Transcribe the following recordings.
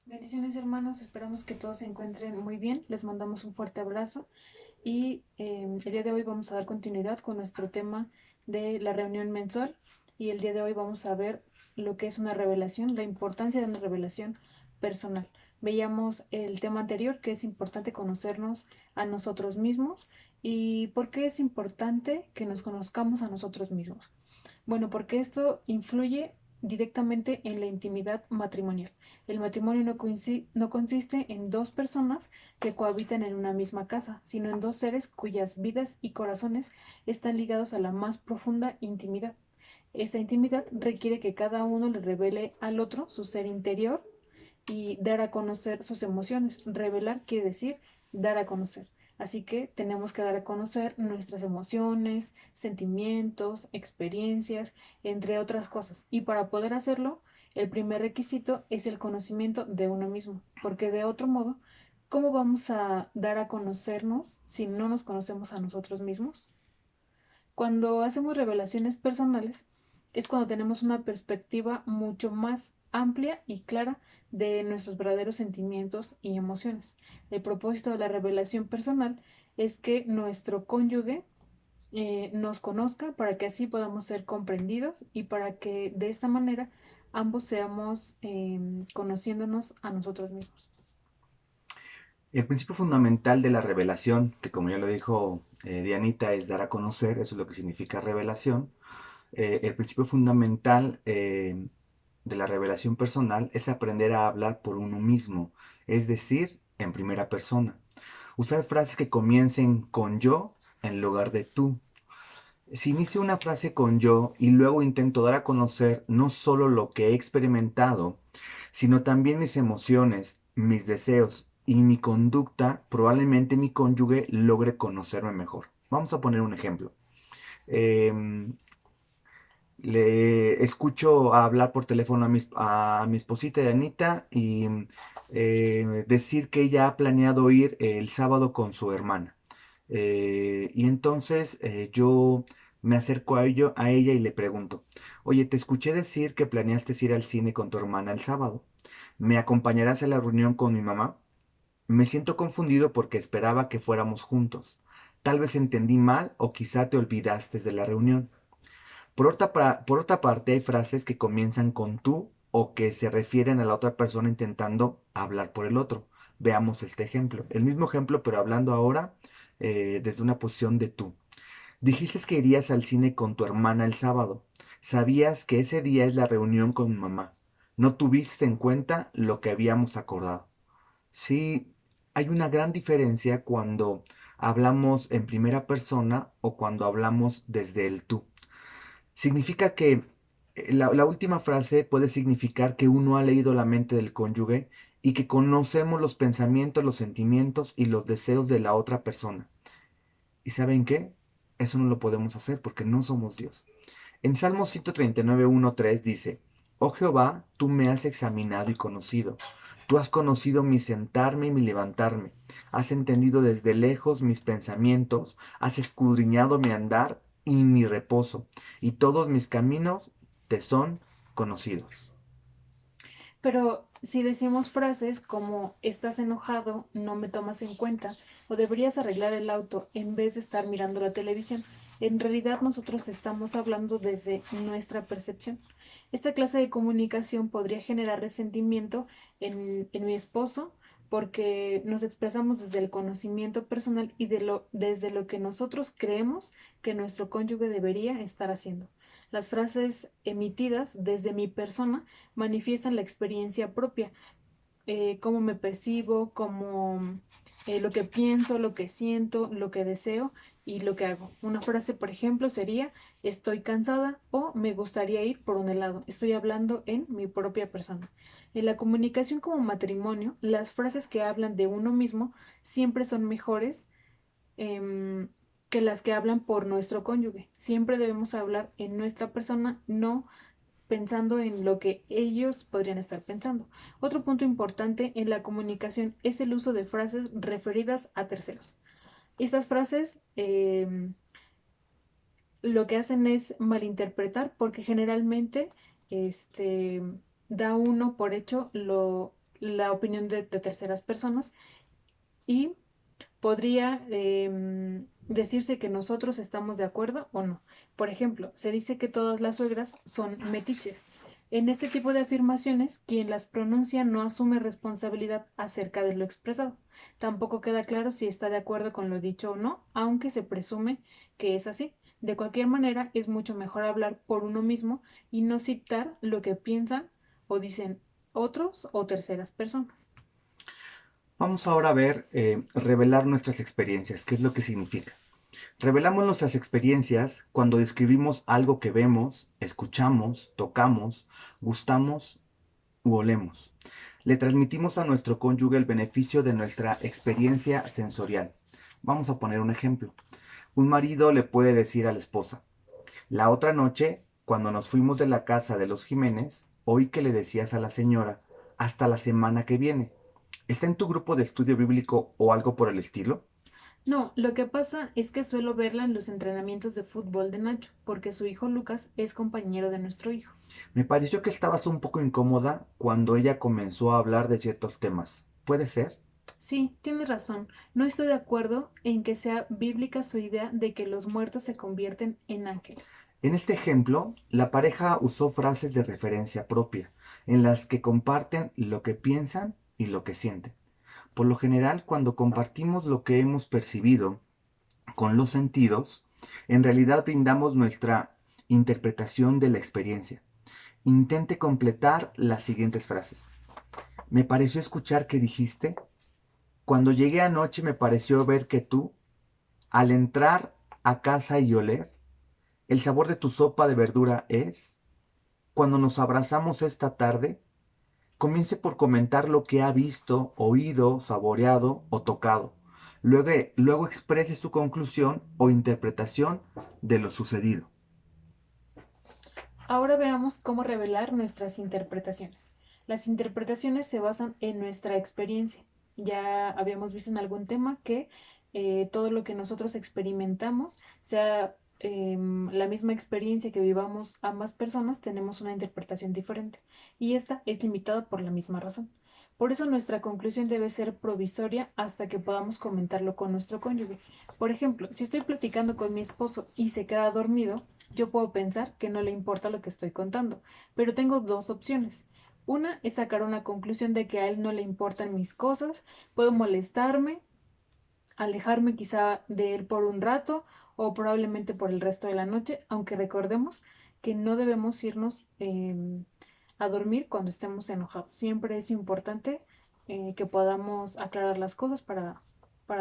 Bendiciones hermanos, esperamos que todos se encuentren muy bien. Les mandamos un fuerte abrazo y el día de hoy vamos a dar continuidad con nuestro tema de la reunión mensual y el día de hoy vamos a ver lo que es una revelación, la importancia de una revelación personal. Veíamos el tema anterior que es importante conocernos a nosotros mismos y por qué es importante que nos conozcamos a nosotros mismos. Bueno, porque esto influye directamente en la intimidad matrimonial. El matrimonio no consiste en dos personas que cohabitan en una misma casa, sino en dos seres cuyas vidas y corazones están ligados a la más profunda intimidad. Esta intimidad requiere que cada uno le revele al otro su ser interior y dar a conocer sus emociones. Revelar quiere decir dar a conocer. Así que tenemos que dar a conocer nuestras emociones, sentimientos, experiencias, entre otras cosas. Y para poder hacerlo, el primer requisito es el conocimiento de uno mismo, porque de otro modo, ¿cómo vamos a dar a conocernos si no nos conocemos a nosotros mismos? Cuando hacemos revelaciones personales es cuando tenemos una perspectiva mucho más amplia y clara de nuestros verdaderos sentimientos y emociones. El propósito de la revelación personal es que nuestro cónyuge nos conozca para que así podamos ser comprendidos y para que de esta manera ambos seamos conociéndonos a nosotros mismos. El principio fundamental de la revelación, que como ya lo dijo Dianita, es dar a conocer, eso es lo que significa revelación. El principio fundamental de la revelación personal es aprender a hablar por uno mismo, es decir, en primera persona. Usar frases que comiencen con yo en lugar de tú. Si inicio una frase con yo y luego intento dar a conocer no solo lo que he experimentado, sino también mis emociones, mis deseos y mi conducta, probablemente mi cónyuge logre conocerme mejor. Vamos a poner un ejemplo. Em, Le escucho hablar por teléfono a mi esposita de Anita y decir que ella ha planeado ir el sábado con su hermana. Y entonces yo me acerco a ella y le pregunto, oye, te escuché decir que planeaste ir al cine con tu hermana el sábado. ¿Me acompañarás a la reunión con mi mamá? Me siento confundido porque esperaba que fuéramos juntos. Tal vez entendí mal o quizá te olvidaste de la reunión. Por otra parte, hay frases que comienzan con tú o que se refieren a la otra persona intentando hablar por el otro. Veamos este ejemplo. El mismo ejemplo, pero hablando ahora desde una posición de tú. Dijiste que irías al cine con tu hermana el sábado. Sabías que ese día es la reunión con mi mamá. No tuviste en cuenta lo que habíamos acordado. Sí, hay una gran diferencia cuando hablamos en primera persona o cuando hablamos desde el tú. Significa que la última frase puede significar que uno ha leído la mente del cónyuge y que conocemos los pensamientos, los sentimientos y los deseos de la otra persona. ¿Y saben qué? Eso no lo podemos hacer porque no somos Dios. En Salmo 139:1-3 dice, oh Jehová, tú me has examinado y conocido. Tú has conocido mi sentarme y mi levantarme. Has entendido desde lejos mis pensamientos. Has escudriñado mi andar y mi reposo. Y todos mis caminos te son conocidos. Pero si decimos frases como estás enojado, no me tomas en cuenta, o deberías arreglar el auto en vez de estar mirando la televisión, en realidad nosotros estamos hablando desde nuestra percepción. Esta clase de comunicación podría generar resentimiento en mi esposo porque nos expresamos desde el conocimiento personal y desde lo que nosotros creemos que nuestro cónyuge debería estar haciendo. Las frases emitidas desde mi persona manifiestan la experiencia propia, cómo me percibo, cómo lo que pienso, lo que siento, lo que deseo y lo que hago. Una frase, por ejemplo, sería estoy cansada o me gustaría ir por un helado. Estoy hablando en mi propia persona. En la comunicación como matrimonio, las frases que hablan de uno mismo siempre son mejores eh, que las que hablan por nuestro cónyuge. Siempre debemos hablar en nuestra persona, no pensando en lo que ellos podrían estar pensando. Otro punto importante en la comunicación es el uso de frases referidas a terceros. Estas frases lo que hacen es malinterpretar porque generalmente este, da uno por hecho la opinión de terceras personas y podría decirse que nosotros estamos de acuerdo o no. Por ejemplo, se dice que todas las suegras son metiches. En este tipo de afirmaciones, quien las pronuncia no asume responsabilidad acerca de lo expresado. Tampoco queda claro si está de acuerdo con lo dicho o no, aunque se presume que es así. De cualquier manera, es mucho mejor hablar por uno mismo y no citar lo que piensan o dicen otros o terceras personas. Vamos ahora a ver revelar nuestras experiencias. ¿Qué es lo que significa? Revelamos nuestras experiencias cuando describimos algo que vemos, escuchamos, tocamos, gustamos u olemos. Le transmitimos a nuestro cónyuge el beneficio de nuestra experiencia sensorial. Vamos a poner un ejemplo. Un marido le puede decir a la esposa: la otra noche, cuando nos fuimos de la casa de los Jiménez, oí que le decías a la señora: hasta la semana que viene. ¿Está en tu grupo de estudio bíblico o algo por el estilo? No, lo que pasa es que suelo verla en los entrenamientos de fútbol de Nacho, porque su hijo Lucas es compañero de nuestro hijo. Me pareció que estabas un poco incómoda cuando ella comenzó a hablar de ciertos temas. ¿Puede ser? Sí, tienes razón. No estoy de acuerdo en que sea bíblica su idea de que los muertos se convierten en ángeles. En este ejemplo, la pareja usó frases de referencia propia, en las que comparten lo que piensan y lo que sienten. Por lo general, cuando compartimos lo que hemos percibido con los sentidos, en realidad brindamos nuestra interpretación de la experiencia. Intente completar las siguientes frases. Me pareció escuchar que dijiste: cuando llegué anoche me pareció ver que tú, al entrar a casa y oler, el sabor de tu sopa de verdura es. Cuando nos abrazamos esta tarde, comience por comentar lo que ha visto, oído, saboreado o tocado. Luego exprese su conclusión o interpretación de lo sucedido. Ahora veamos cómo revelar nuestras interpretaciones. Las interpretaciones se basan en nuestra experiencia. Ya habíamos visto en algún tema que todo lo que nosotros experimentamos, sea la misma experiencia que vivamos ambas personas, tenemos una interpretación diferente. Y esta es limitada por la misma razón. Por eso nuestra conclusión debe ser provisoria hasta que podamos comentarlo con nuestro cónyuge. Por ejemplo, si estoy platicando con mi esposo y se queda dormido, yo puedo pensar que no le importa lo que estoy contando, pero tengo dos opciones. Una es sacar una conclusión de que a él no le importan mis cosas, puedo molestarme, alejarme quizá de él por un rato o probablemente por el resto de la noche, aunque recordemos que no debemos irnos a dormir cuando estemos enojados. Siempre es importante que podamos aclarar las cosas para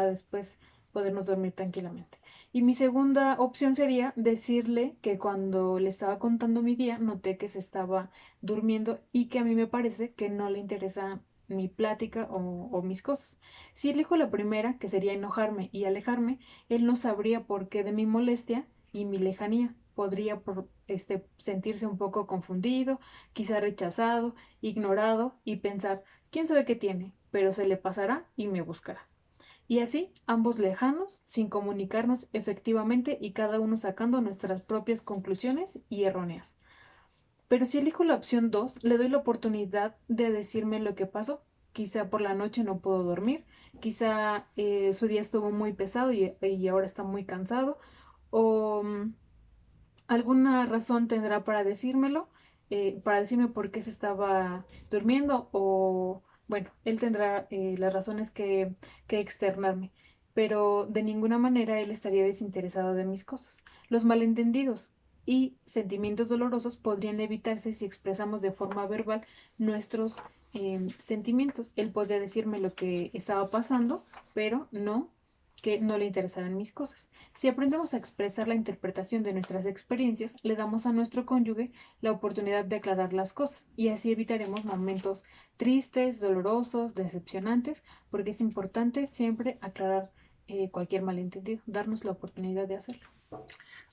después podernos dormir tranquilamente. Y mi segunda opción sería decirle que cuando le estaba contando mi día, noté que se estaba durmiendo y que a mí me parece que no le interesa mi plática o mis cosas. Si elijo la primera, que sería enojarme y alejarme, él no sabría por qué de mi molestia y mi lejanía. Podría sentirse un poco confundido, quizá rechazado, ignorado y pensar, quién sabe qué tiene, pero se le pasará y me buscará. Y así, ambos lejanos, sin comunicarnos efectivamente y cada uno sacando nuestras propias conclusiones y erróneas. Pero si elijo la opción 2, le doy la oportunidad de decirme lo que pasó. Quizá por la noche no puedo dormir, quizá su día estuvo muy pesado y ahora está muy cansado, o alguna razón tendrá para decirme por qué se estaba durmiendo, o bueno, él tendrá las razones que externarme, pero de ninguna manera él estaría desinteresado de mis cosas. Los malentendidos y sentimientos dolorosos podrían evitarse si expresamos de forma verbal nuestros sentimientos. Él podría decirme lo que estaba pasando, pero no que no le interesaran mis cosas. Si aprendemos a expresar la interpretación de nuestras experiencias, le damos a nuestro cónyuge la oportunidad de aclarar las cosas y así evitaremos momentos tristes, dolorosos, decepcionantes, porque es importante siempre aclarar cualquier malentendido, darnos la oportunidad de hacerlo.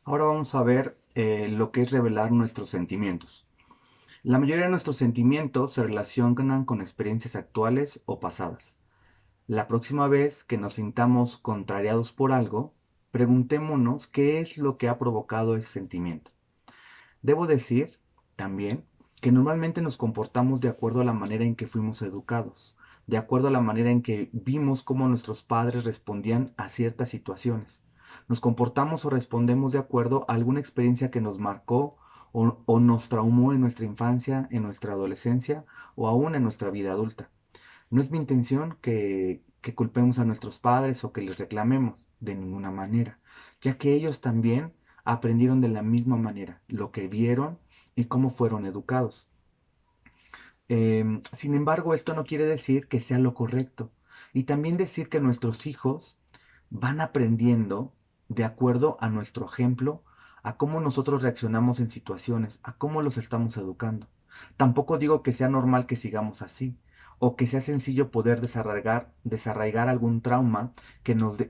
Ahora vamos a ver lo que es revelar nuestros sentimientos. La mayoría de nuestros sentimientos se relacionan con experiencias actuales o pasadas. La próxima vez que nos sintamos contrariados por algo, preguntémonos qué es lo que ha provocado ese sentimiento. Debo decir también que normalmente nos comportamos de acuerdo a la manera en que fuimos educados, de acuerdo a la manera en que vimos cómo nuestros padres respondían a ciertas situaciones. Nos comportamos o respondemos de acuerdo a alguna experiencia que nos marcó o nos traumó en nuestra infancia, en nuestra adolescencia o aún en nuestra vida adulta. No es mi intención que culpemos a nuestros padres o que les reclamemos, de ninguna manera, ya que ellos también aprendieron de la misma manera lo que vieron y cómo fueron educados. Sin embargo, esto no quiere decir que sea lo correcto. Y también decir que nuestros hijos van aprendiendo de acuerdo a nuestro ejemplo, a cómo nosotros reaccionamos en situaciones, a cómo los estamos educando. Tampoco digo que sea normal que sigamos así, o que sea sencillo poder desarraigar algún trauma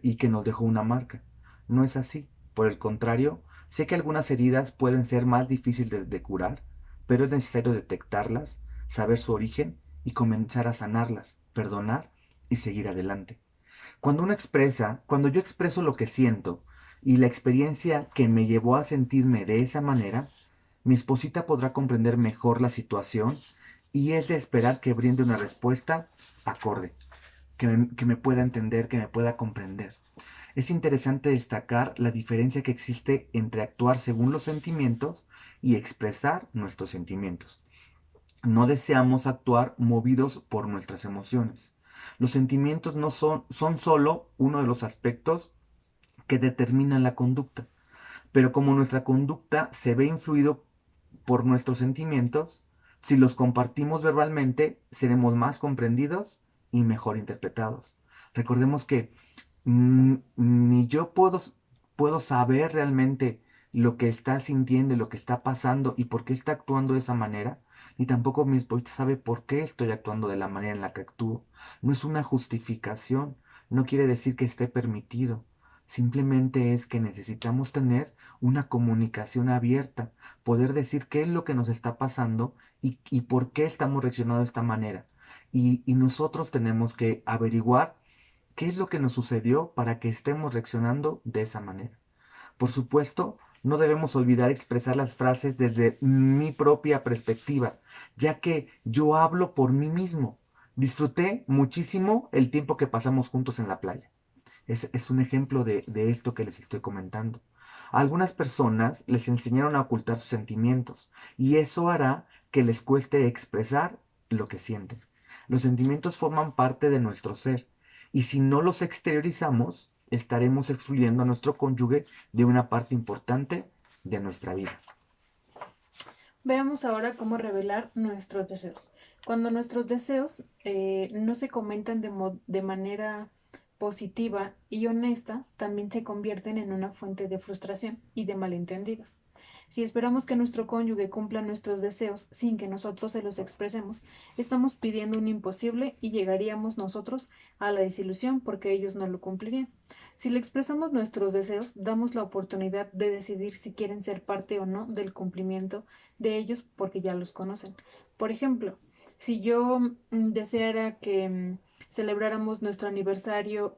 y que nos dejó una marca. No es así. Por el contrario, sé que algunas heridas pueden ser más difíciles de curar, pero es necesario detectarlas, saber su origen y comenzar a sanarlas, perdonar y seguir adelante. Cuando yo expreso lo que siento y la experiencia que me llevó a sentirme de esa manera, mi esposita podrá comprender mejor la situación y es de esperar que brinde una respuesta acorde, que me pueda entender, que me pueda comprender. Es interesante destacar la diferencia que existe entre actuar según los sentimientos y expresar nuestros sentimientos. No deseamos actuar movidos por nuestras emociones. Los sentimientos no son solo uno de los aspectos que determinan la conducta, pero como nuestra conducta se ve influido por nuestros sentimientos, si los compartimos verbalmente, seremos más comprendidos y mejor interpretados. Recordemos que ni yo puedo saber realmente lo que está sintiendo y lo que está pasando y por qué está actuando de esa manera, ni tampoco mi esposa sabe por qué estoy actuando de la manera en la que actúo. No es una justificación, no quiere decir que esté permitido. Simplemente es que necesitamos tener una comunicación abierta, poder decir qué es lo que nos está pasando y por qué estamos reaccionando de esta manera. Y nosotros tenemos que averiguar qué es lo que nos sucedió para que estemos reaccionando de esa manera. Por supuesto, no debemos olvidar expresar las frases desde mi propia perspectiva, ya que yo hablo por mí mismo. Disfruté muchísimo el tiempo que pasamos juntos en la playa. Es un ejemplo de esto que les estoy comentando. A algunas personas les enseñaron a ocultar sus sentimientos y eso hará que les cueste expresar lo que sienten. Los sentimientos forman parte de nuestro ser y si no los exteriorizamos, estaremos excluyendo a nuestro cónyuge de una parte importante de nuestra vida. Veamos ahora cómo revelar nuestros deseos. Cuando nuestros deseos no se comentan de manera positiva y honesta, también se convierten en una fuente de frustración y de malentendidos. Si esperamos que nuestro cónyuge cumpla nuestros deseos sin que nosotros se los expresemos, estamos pidiendo un imposible y llegaríamos nosotros a la desilusión porque ellos no lo cumplirían. Si le expresamos nuestros deseos, damos la oportunidad de decidir si quieren ser parte o no del cumplimiento de ellos porque ya los conocen. Por ejemplo, si yo deseara que celebráramos nuestro aniversario,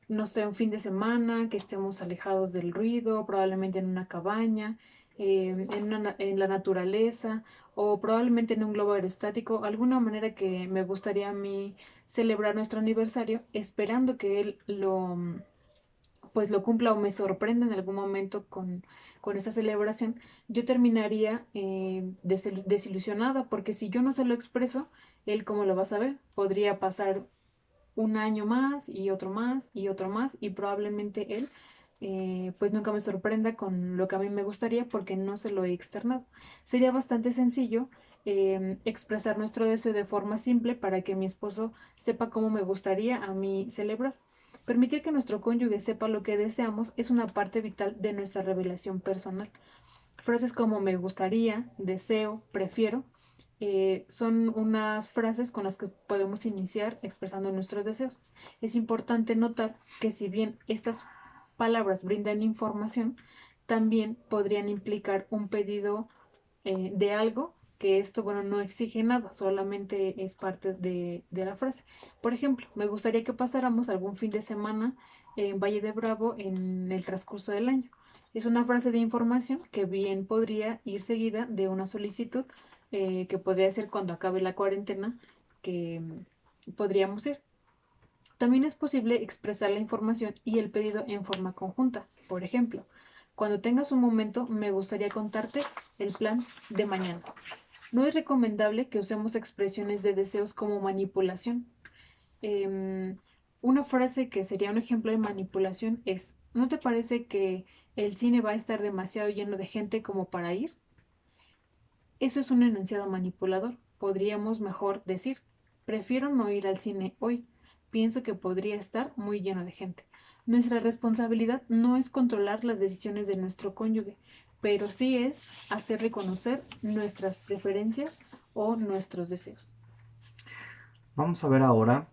no sé, un fin de semana, que estemos alejados del ruido, probablemente en una cabaña, en la naturaleza o probablemente en un globo aerostático, alguna manera que me gustaría a mí celebrar nuestro aniversario, esperando que él pues lo cumpla o me sorprenda en algún momento con esa celebración, yo terminaría desilusionada, porque si yo no se lo expreso, él cómo lo va a saber. Podría pasar un año más y otro más y otro más y probablemente él pues nunca me sorprenda con lo que a mí me gustaría porque no se lo he externado. Sería bastante sencillo expresar nuestro deseo de forma simple para que mi esposo sepa cómo me gustaría a mí celebrar. Permitir que nuestro cónyuge sepa lo que deseamos es una parte vital de nuestra revelación personal. Frases como me gustaría, deseo, prefiero, son unas frases con las que podemos iniciar expresando nuestros deseos. Es importante notar que si bien estas palabras brindan información, también podrían implicar un pedido de algo que esto, bueno, no exige nada, solamente es parte de la frase. Por ejemplo, me gustaría que pasáramos algún fin de semana en Valle de Bravo en el transcurso del año. Es una frase de información que bien podría ir seguida de una solicitud que podría ser cuando acabe la cuarentena que podríamos ir. También es posible expresar la información y el pedido en forma conjunta. Por ejemplo, cuando tengas un momento, me gustaría contarte el plan de mañana. No es recomendable que usemos expresiones de deseos como manipulación. Em, una frase que sería un ejemplo de manipulación es, ¿no te parece que el cine va a estar demasiado lleno de gente como para ir? Eso es un enunciado manipulador. Podríamos mejor decir, prefiero no ir al cine hoy. Pienso que podría estar muy lleno de gente. Nuestra responsabilidad no es controlar las decisiones de nuestro cónyuge, pero sí es hacer reconocer nuestras preferencias o nuestros deseos. Vamos a ver ahora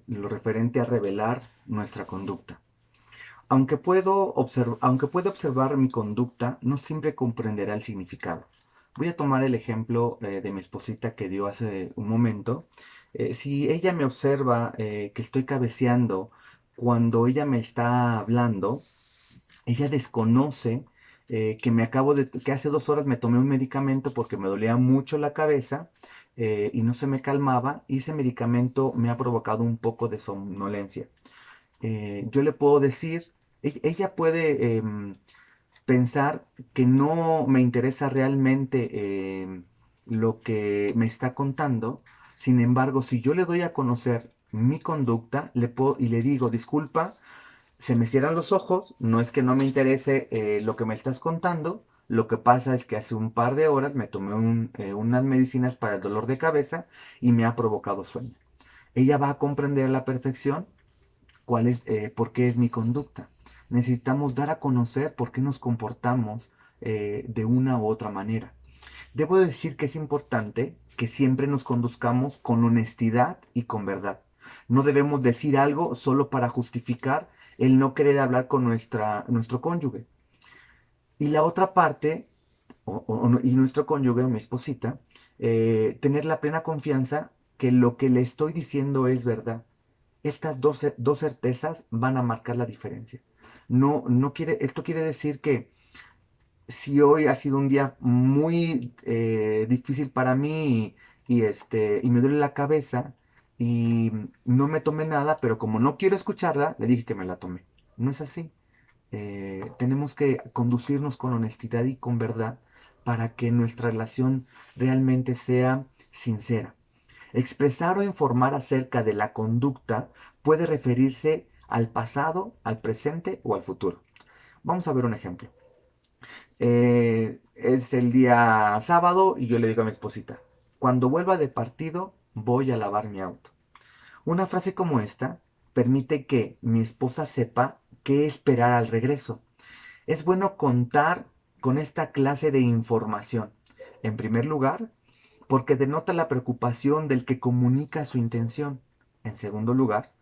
lo referente a revelar nuestra conducta. Aunque pueda observar mi conducta, no siempre comprenderá el significado. Voy a tomar el ejemplo de mi esposita que dio hace un momento. Si ella me observa que estoy cabeceando cuando ella me está hablando, ella desconoce que hace 2 horas me tomé un medicamento porque me dolía mucho la cabeza y no se me calmaba, y ese medicamento me ha provocado un poco de somnolencia. Yo le puedo decir, ella puede pensar que no me interesa realmente lo que me está contando. Sin embargo, si yo le doy a conocer mi conducta, y le digo, disculpa, se me cierran los ojos, no es que no me interese lo que me estás contando, lo que pasa es que hace un par de horas me tomé unas medicinas para el dolor de cabeza y me ha provocado sueño. Ella va a comprender a la perfección por qué es mi conducta. Necesitamos dar a conocer por qué nos comportamos de una u otra manera. Debo decir que es importante que siempre nos conduzcamos con honestidad y con verdad. No debemos decir algo solo para justificar el no querer hablar con nuestro cónyuge. Y la otra parte, y nuestro cónyuge, mi esposita, tener la plena confianza que lo que le estoy diciendo es verdad. Estas dos certezas van a marcar la diferencia. Esto quiere decir que si hoy ha sido un día muy difícil para mí y me duele la cabeza y no me tomé nada, pero como no quiero escucharla, le dije que me la tomé. No es así. Tenemos que conducirnos con honestidad y con verdad para que nuestra relación realmente sea sincera. Expresar o informar acerca de la conducta puede referirse al pasado, al presente o al futuro. Vamos a ver un ejemplo. Es el día sábado y yo le digo a mi esposita, cuando vuelva de partido voy a lavar mi auto. Una frase como esta permite que mi esposa sepa qué esperar al regreso. Es bueno contar con esta clase de información. En primer lugar, porque denota la preocupación del que comunica su intención. En segundo lugar,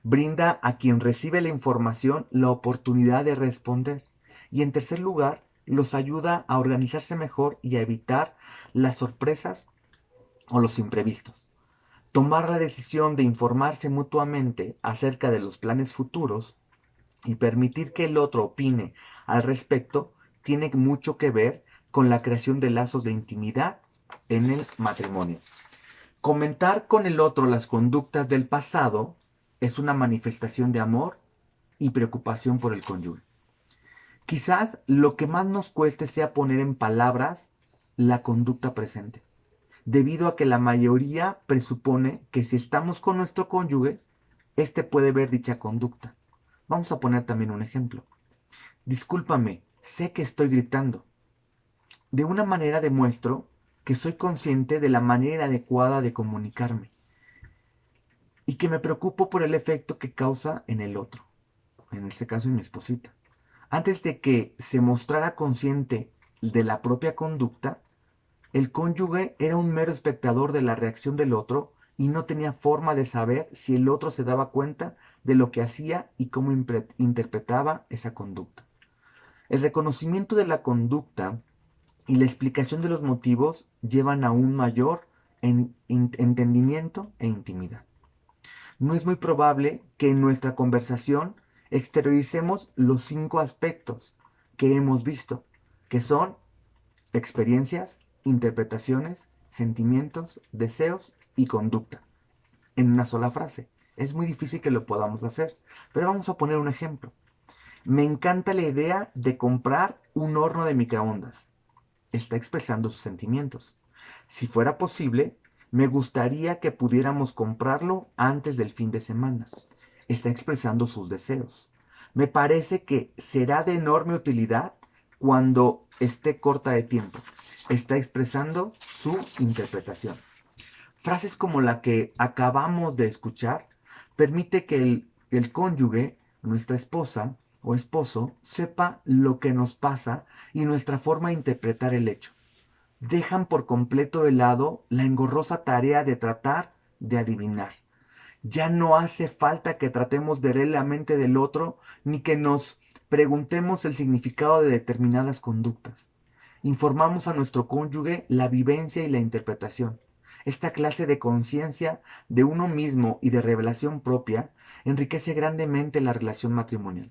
brinda a quien recibe la información la oportunidad de responder. Y en tercer lugar, los ayuda a organizarse mejor y a evitar las sorpresas o los imprevistos. Tomar la decisión de informarse mutuamente acerca de los planes futuros y permitir que el otro opine al respecto tiene mucho que ver con la creación de lazos de intimidad en el matrimonio. Comentar con el otro las conductas del pasado es una manifestación de amor y preocupación por el cónyuge. Quizás lo que más nos cueste sea poner en palabras la conducta presente, debido a que la mayoría presupone que si estamos con nuestro cónyuge, éste puede ver dicha conducta. Vamos a poner también un ejemplo. Discúlpame, sé que estoy gritando. De una manera demuestro que soy consciente de la manera adecuada de comunicarme y que me preocupo por el efecto que causa en el otro, en este caso en mi esposita. Antes de que se mostrara consciente de la propia conducta, el cónyuge era un mero espectador de la reacción del otro y no tenía forma de saber si el otro se daba cuenta de lo que hacía y cómo interpretaba esa conducta. El reconocimiento de la conducta y la explicación de los motivos llevan a un mayor entendimiento e intimidad. No es muy probable que en nuestra conversación exterioricemos los 5 aspectos, que hemos visto, que son experiencias, interpretaciones, sentimientos, deseos y conducta, en una sola frase. Es muy difícil que lo podamos hacer, pero vamos a poner un ejemplo. Me encanta la idea de comprar un horno de microondas. Está expresando sus sentimientos. Si fuera posible, me gustaría que pudiéramos comprarlo antes del fin de semana. Está expresando sus deseos. Me parece que será de enorme utilidad cuando esté corta de tiempo. Está expresando su interpretación. Frases como la que acabamos de escuchar permite que el cónyuge, nuestra esposa o esposo, sepa lo que nos pasa y nuestra forma de interpretar el hecho. Dejan por completo de lado la engorrosa tarea de tratar de adivinar. Ya no hace falta que tratemos de leer la mente del otro ni que nos preguntemos el significado de determinadas conductas. Informamos a nuestro cónyuge la vivencia y la interpretación. Esta clase de conciencia de uno mismo y de revelación propia enriquece grandemente la relación matrimonial.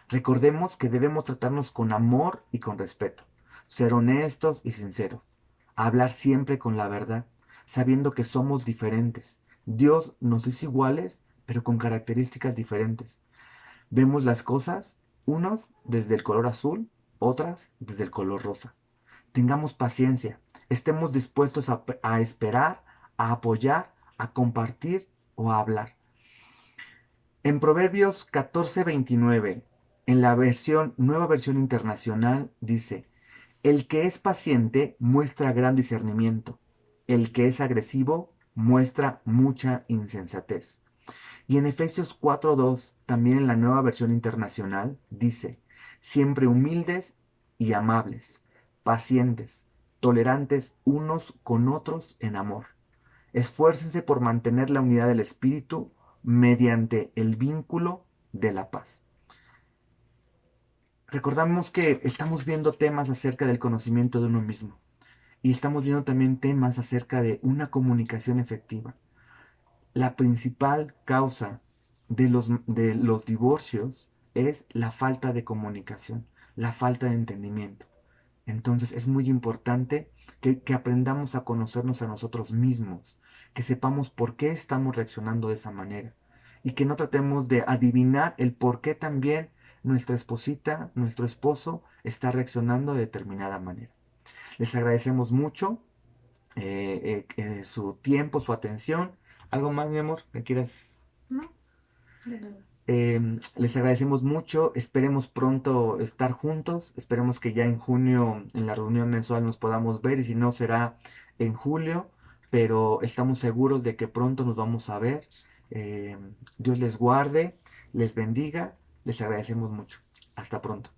Recordemos que debemos tratarnos con amor y con respeto, ser honestos y sinceros, hablar siempre con la verdad, sabiendo que somos diferentes. Dios nos hizo iguales, pero con características diferentes. Vemos las cosas, unos desde el color azul, otras desde el color rosa. Tengamos paciencia, estemos dispuestos a esperar, a apoyar, a compartir o a hablar. En Proverbios 14:29, en la nueva versión internacional, dice: el que es paciente muestra gran discernimiento, el que es agresivo muestra mucha insensatez. Y en Efesios 4:2, también en la nueva versión internacional, dice: siempre humildes y amables, pacientes, tolerantes unos con otros en amor. Esfuércense por mantener la unidad del espíritu mediante el vínculo de la paz. Recordamos que estamos viendo temas acerca del conocimiento de uno mismo y estamos viendo también temas acerca de una comunicación efectiva. La principal causa de los divorcios es la falta de comunicación, la falta de entendimiento. Entonces es muy importante que aprendamos a conocernos a nosotros mismos, que sepamos por qué estamos reaccionando de esa manera y que no tratemos de adivinar el por qué también nuestra esposita, nuestro esposo está reaccionando de determinada manera. Les agradecemos mucho su tiempo, su atención. ¿Algo más, mi amor, que quieras? No, de nada. Les agradecemos mucho, esperemos pronto estar juntos, esperemos que ya en junio en la reunión mensual nos podamos ver y si no será en julio, pero estamos seguros de que pronto nos vamos a ver. Dios les guarde, les bendiga, les agradecemos mucho. Hasta pronto.